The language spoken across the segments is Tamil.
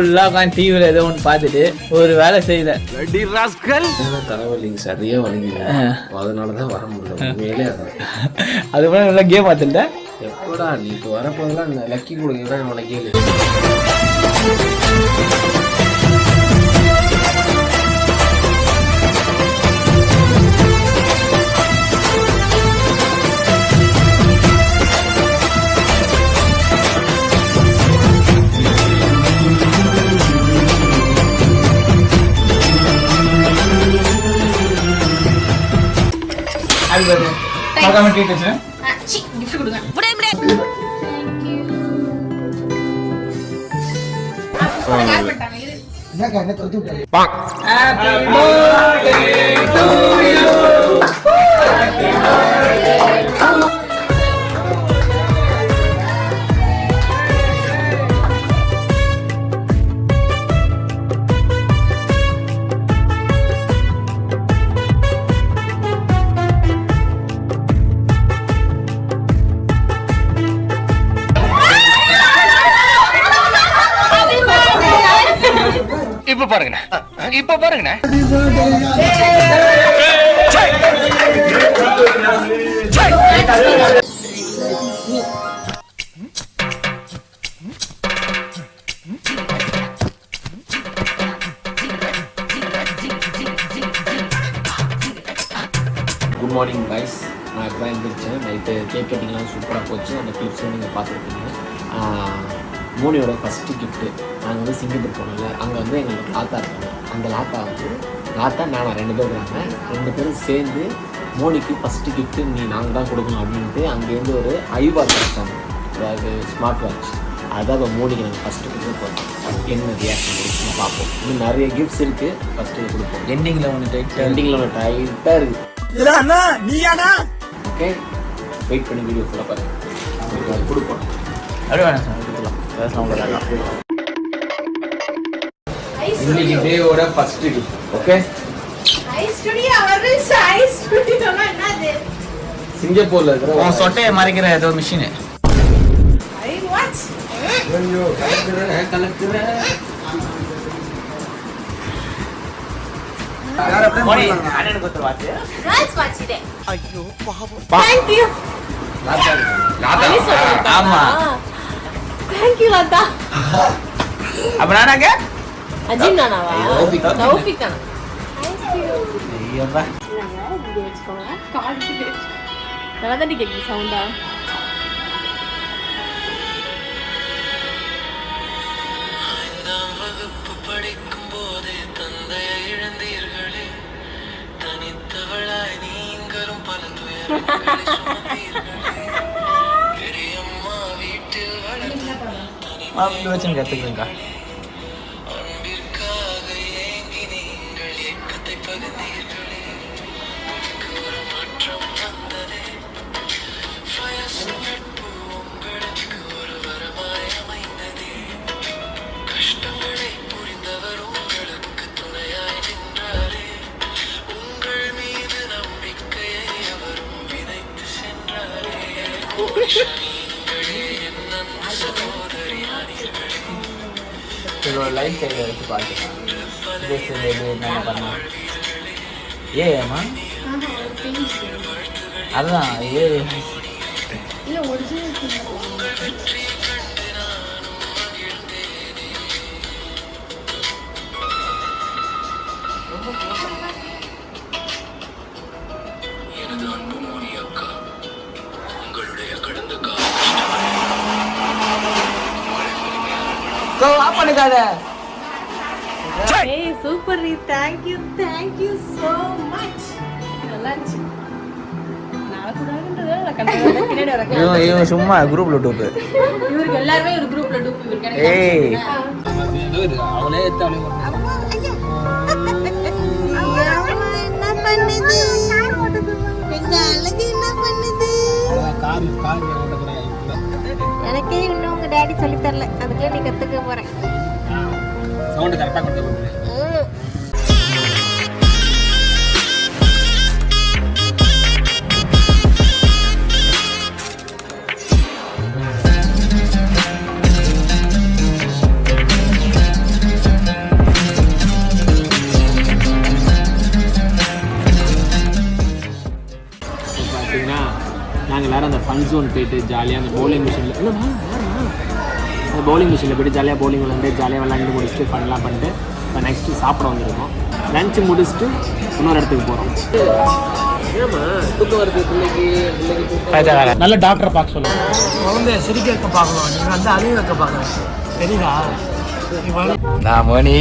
ஃபுல்லாக உட்காந்து டிவியில் ஏதோ ஒன்று பார்த்துட்டு ஒரு வேலை செய்யல. தலைவலிங்க சரியா வலிங்க, அதனால தான் வர முடியல. உண்மையிலே அது மாதிரி நல்லா கேம் பார்த்துட்டேன். எப்படா நீ இப்போ வரப்போதெல்லாம் லக்கி கொடுங்க தான் உனக்கு கேளு. இப்ப பாருங்கண்ணா, இப்ப பாருங்கண்ணா. Good morning guys. நான் இப்போ தான் எழுந்திரிச்சேன். நைட்டு கேக் கட்டிங்லாம் சூப்பராக போச்சு. அந்த கிளிப்ஸும் நீங்கள் பார்த்துருப்பீங்க. மோனியோட ஃபஸ்ட்டு கிஃப்ட்டு நாங்கள் வந்து சிங்கப்பூர் போனோம்ல, அங்கே வந்து எங்களுக்கு லாத்தா இருக்காங்க. அந்த லாத்தா வந்து லாத்தா நான் 2 பேர் இருக்கிறாங்க. 2 பேரும் சேர்ந்து மோனிக்கு ஃபஸ்ட்டு கிஃப்ட்டு நாங்கள் தான் கொடுக்கணும் அப்படின்ட்டு அங்கேருந்து ஒரு ஐவாட்ச் வச்சாங்க, அதாவது ஸ்மார்ட் வாட்ச். அதுதான் இப்போ மோனிக்கு நாங்கள் ஃபஸ்ட்டு கொடுக்க போகிறோம். என்ன ரியாக்ஷன் இருக்குன்னு பார்ப்போம். இன்னும் நிறைய கிஃப்ட்ஸ் இருக்குது, ஃபஸ்ட்டு கொடுப்போம். எண்டிங்கில் ஒன்று டைட்டாக இருக்குது. ஓகே, வெயிட் பண்ணி வீடியோ ஃபுல்லாக பாருங்கள். அது கொடுப்போம். அப்படியே வேணாம் சார், கொடுக்கலாம். இன்னைக்கு டேவோட ஃபர்ஸ்ட் கிஃப்ட். ஓகே, சிங்கப்பூர்ல இருக்கிற சொட்டையை மறைக்கிற ஏதோ மிஷின். ஆமா, தேங்க்யூ லாத்தா. அப்ப நானாங்க அஜிம் நானாவா? தௌஃபிக் நானா? ஐயப்பா, இது வெச்சுக்கோங்க. கார்டு நல்லா தான் கேக்குது சவுண்டா. வகுப்பு படிக்கும் போதே தந்தையை இழந்தீர்களே, தனித்தவளாய் நீங்களும் பல துயரங்களை சுமந்தீர்களே, பெரியம்மா வீட்டில் வளர்ந்து கத்துக்கிறேன்க்கா. அன்பிற்காக ஏங்கி நீங்கள் ஏக்கத்தை பகிர்ந்தீர்களே, ஒரு மாற்றம் வந்ததே, வயசு நட்பு உங்களுக்கு ஒரு வரமாய் அமைந்ததே, கஷ்டங்களை புரிந்தவர் உங்களுக்கு துணையாய் நின்றாரே, உங்கள் மீது நம்பிக்கையை அவரும் விதைத்து சென்றாரே, நீங்களே என் நன்மை சகோதரியானீர்களே. லைஃப் ஸ்டைல வச்சு பார்க்கலாம். என்ன பண்ணலாம்? ஏமா அதுதான் ஏ இல்ல ஒரிஜினல் எனது அன்பு மோனி அக்கா, உங்களுடைய கடந்த பண்ணுக்காத. ஏய் super re, thank you so much. நல்லா இருந்துச்சு. நான் கூடன்றத நான் கண்டத பின்னாடி வரேன். இவன் சும்மா குரூப்ல டூப். இவருக்கு எல்லாரும் ஒரு குரூப்ல டூப். இவருக்கு எனக்கு ஏய் அவனே எத்தாலே என்ன பண்ணுது? எங்க அழகு என்ன பண்ணுது? கார் ஓட்டறேன். எனக்கே இன்னும் உங்க டாடி சொல்லி தரல, அதுக்குள்ள நீ கத்துக்க போறேன். சவுண்ட் கரெக்டா கொடுத்து. பார்த்தீங்கன்னா நாங்கள் எல்லோரும் அந்த ஃபன் ஜோன் போயிட்டு ஜாலியாக அந்த பவுலிங் மிஷினில் அந்த பவுலிங் மிஷினில் போய்ட்டு ஜாலியாக பவுலிங் விளாண்டு ஜாலியாக விளாண்டு முடிச்சுட்டு ஃபன்லாம் பண்ணிட்டு இப்போ நெக்ஸ்ட்டு சாப்பிட வந்துருக்கோம். லஞ்சு முடிச்சுட்டு இன்னொரு இடத்துக்கு போகிறோம். தூக்கம் வருது பிள்ளைக்கு நல்ல டாக்டரை பார்க்க சொல்லுங்க. குழந்தைய சிரிக்க வைக்க பார்க்கணும், நீங்கள் வந்து அழிவு வைக்க பார்க்கணும். சரிதா நான் மோனி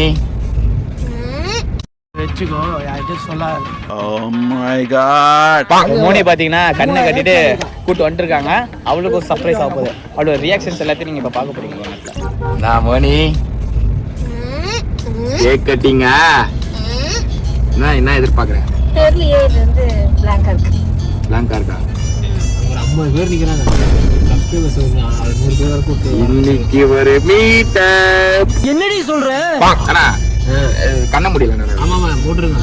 வச்சுக்கோ, யார்கிட்டையும் சொல்லாது. மோனி பார்த்தீங்கன்னா கண்ணை கட்டிட்டு கூட்டு வந்துருக்காங்க. அவளுக்கு ஒரு சர்ப்ரைஸ் ஆக போகுது. அவளோட ரியாக்ஷன்ஸ் எல்லாத்தையும் நீங்கள் இப்போ பார்க்க போறீங்க. நான் மோனி கேக் கட்டிங்க என்ன எதிர்பார்க்குறேன்? தெரியலையே, இது வந்து பிளாங்கா இருக்கு. பிளாங்கா இருக்கா? ஒரு 50 பேர் நிற்கிறாங்க. சப்ஸ்கிரைபர்ஸ் 100 பேர் கூப்பிட்டு இன்னைக்கு ஒரு மீட்டப். என்னடி சொல்ற? அண்ணா கண்ண முடியல. ஆமாமா போட்டுருங்க.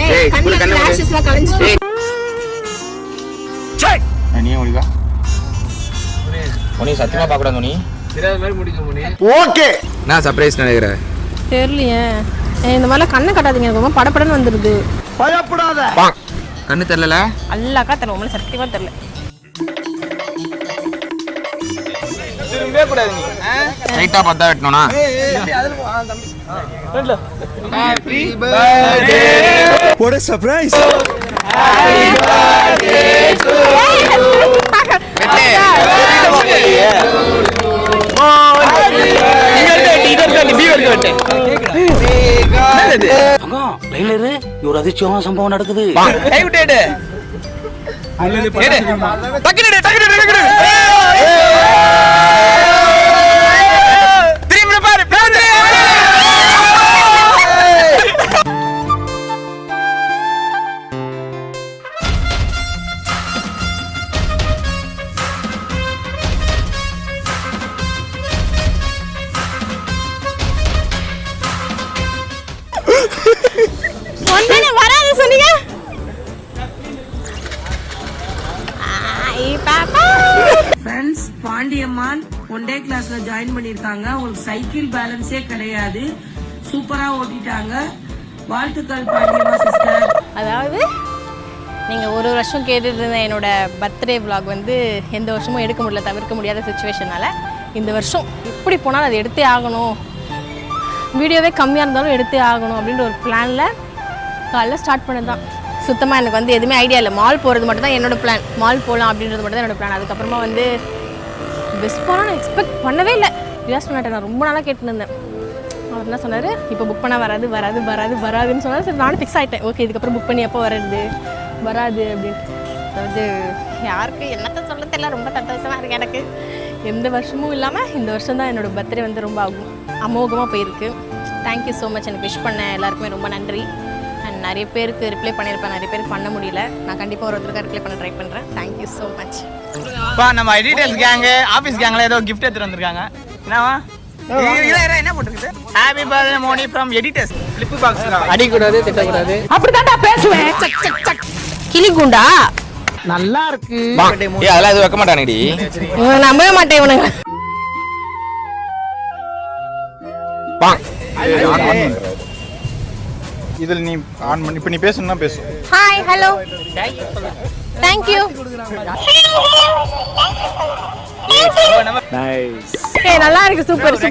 ஏய் ஸ்கூல் கண்ண ஃபிளாஷஸ்லாம் கலஞ்சிட்டு. நீ முடிவா மோனி சத்தியமா பார்க்க கூடாது மோனி. தெரியாத மாதிரி முடிக்க முடியும். ஓகே நான் சர்ப்ரைஸ் நினைக்கிறேன். தெரியலையே, இந்த மாதிரிலாம் கண்ணை கட்டாதீங்க, ரொம்ப படப்படன்னு வந்துடுது. பயப்படாத. கண்ணு தெரியல. அல்லாக்கா தெரியல, உங்களுக்கு சத்தியமா தெரியல. திரும்பவே கூடாது நீ. ரைட்டா பார்த்தா வெட்டணும்னா. Happy birthday. What a surprise! Happy birthday to ஒரு அதிர்ச்சியான சம்பவம் நடக்குது. வராது சொன்னீங்க. ஃப்ரெண்ட்ஸ், பாண்டியம்மான் ஒன் டே கிளாஸ்ல ஜாயின் பண்ணிருக்காங்க. உங்களுக்கு சைக்கிள் பேலன்ஸே கிடையாது, சூப்பரா ஓட்டிட்டாங்க. வாழ்த்துக்கள் பாண்டியம்மா சிஸ்டர். அதாவது நீங்கள் ஒரு வருஷம் கேட்டுட்டு இருந்த என்னோட பர்த்டே விலாக் வந்து எந்த வருஷமும் எடுக்க முடியல, தவிர்க்க முடியாத சுச்சுவேஷனால் இந்த வருஷம் எப்படி போனாலும் அது எடுத்தே ஆகணும், வீடியோவே கம்மியாக இருந்தாலும் எடுத்தே ஆகணும் அப்படின்ற ஒரு பிளானில் காலைல ஸ்டார்ட் பண்ணது தான். சுத்தமாக எனக்கு வந்து எதுவுமே ஐடியா இல்லை. மால் போகிறது மட்டும் தான் என்னோடய பிளான். மால் போகலாம் அப்படின்றது மட்டும் தான் என்னோடய பிளான். அதுக்கப்புறமா வந்து பெஸ்ட்டாக நான் எக்ஸ்பெக்ட் பண்ணவே இல்லை. ரியாஸ் பண்ணாட்டேன், நான் ரொம்ப நாளாக கேட்டுருந்தேன். அவர் என்ன சொன்னார், இப்போ புக் பண்ணால் வராதுன்னு சொன்னார். சரி நானும் ஃபிக்ஸ் ஆகிட்டேன். ஓகே இதுக்கப்புறம் புக் பண்ணி எப்போ வராது அப்படின்னு. அதாவது யாருக்கு என்னத்தை சொல்ல தெரியல, ரொம்ப சந்தோஷமாக இருக்குது எனக்கு. எந்த வருஷமும் இல்லாமல் இந்த வருஷம் தான் என்னோடய பர்த்டே வந்து ரொம்ப அமோகமாக போயிருக்கு. Thank you so much. எனக்கு விஷ் பண்ண எல்லாருக்குமே ரொம்ப நன்றி. அண்ட் நிறைய பேருக்கு ரிப்ளை பண்ணியிருப்பேன், நிறைய பேருக்கு பண்ண முடியல. நான் கண்டிப்பாக ஒருத்தருக்கு ரிப்ளை பண்ண ட்ரை பண்ணுறேன். Thank you so much. பா நம்ம எடிட்டர்ஸ் கேங்கு ஆஃபீஸ் கேங்கில் ஏதோ கிஃப்ட் எடுத்துட்டு வந்திருக்காங்க. என்னவா என்ன போட்டுருக்குது? Happy birthday Moni from editors. Flip box. அடிக்கூடாது, திட்டக்கூடாது. அப்படித்தான்டா பேசுவேன். கிளி குண்டா நல்லா இருக்கு. ஏய் அதெல்லாம் எதுவும் வைக்க மாட்டானுடி. நம்பவே மாட்டேன் இவனுங்க. இதில் நீ ஆன் பண்ணி இப்போ நீ பேசணும்னா பேசு. Hi hello thank you. Nice. ஏய் நல்லா இருக்கு, சூப்பரா இருக்கு.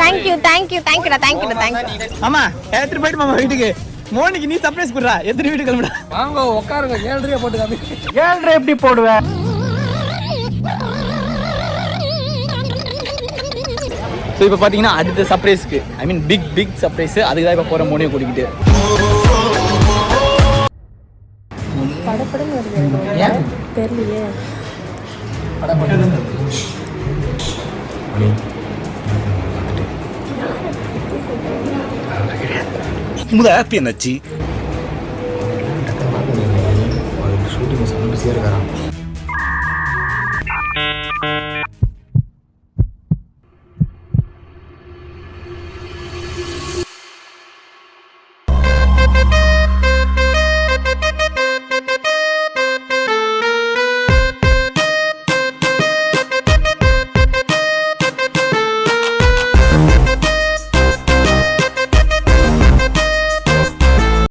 தேங்க்யூடா. ஆமா எடுத்துட்டு போயிட்டு மாமா வீட்டுக்கு. மோனிக்கு நீ சர்ப்ரைஸ் குடுறா. எத்தனை வீட்டுக்கு கிளம்புடா. வாங்க உட்காருங்க. 7 ரூபாய் போட்டு காமி. 7 ரூபாய் எப்படி போடுவேன்? ஸோ இப்போ பார்த்தீங்கன்னா அடுத்த சர்ப்ரைஸ்க்கு, ஐ மீன் பிக் சர்ப்ரைஸ், அதுக்கு தான் இப்போ போகிற மோனியை கூட்டிக்கிட்டு. படப்படம் வருது தெரியலையே. ஹாப்பி என்னாச்சு? ஷூட்டிங் செம்ம பிஸியாக இருக்காராம்.